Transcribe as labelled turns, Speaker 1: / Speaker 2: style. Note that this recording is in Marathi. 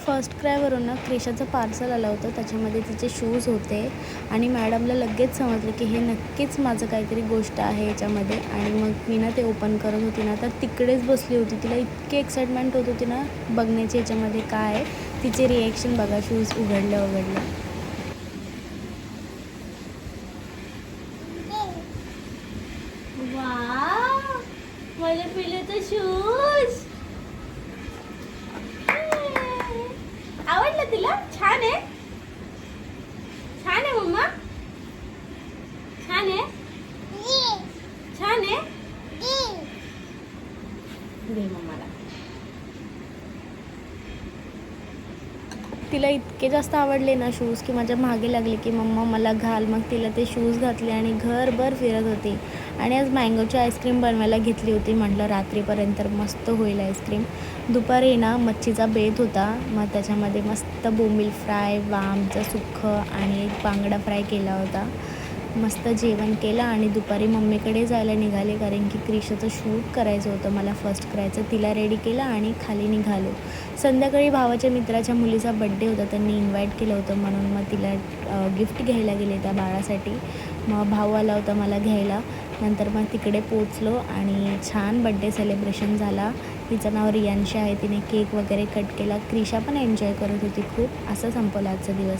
Speaker 1: फर्स्ट क्रायवरून ना क्रिशाचं पार्सल आलं होतं. त्याच्यामध्ये तिचे शूज होते आणि मॅडमला लगेच समजलं की हे नक्कीच माझं काहीतरी गोष्ट आहे याच्यामध्ये. आणि मग मी ना ते ओपन करत होती ना, तर तिकडेच बसली होती. तिला इतकी एक्साइटमेंट होत होती ना बघण्याची याच्यामध्ये काय आहे. तिचे रिॲक्शन बघा शूज उघडलं. वाव, माझ्या पिलेचं शूज आवडलं तिला? छान आहे, छान आहे मम्मा, छान आहे, छान आहे. दे मम्माला. तिला इतके जास्त आवडले ना शूज की माझ्या मागे लागले की मम्मा मला घाल. मग तिला ते शूज घातले आणि घरभर फिरत होती. आणि आज मँगोची आईस्क्रीम बनवायला घेतली होती. म्हटलं रात्रीपर्यंत मस्त होईल आईस्क्रीम. दुपारी ना मच्छीचा बेत होता. मग त्याच्यामध्ये मस्त बोंबील फ्राय, वामचं सुक्खं आणि एक बांगडा फ्राय केला होता. मस्त जेवण केलं आणि दुपारी मम्मीकडे जायला निघाले, कारण की क्रिशाचं शूट करायचं होतं मला फर्स्ट करायचं. तिला रेडी केलं आणि खाली निघालो. संध्याकाळी भावाच्या मित्राच्या मुलीचा बड्डे होता, त्यांनी इन्व्हाइट केलं होतं म्हणून मग तिला गिफ्ट घ्यायला गेले त्या बाळासाठी. मग भाऊ आला होता मला घ्यायला. नंतर मग तिकडे पोचलो आणि छान बड्डे सेलिब्रेशन झाला. तिचं नाव रियांशी आहे. तिने केक वगैरे कट केला. क्रिशा पण एन्जॉय करत होती खूप. असं संपवला आजचा दिवस.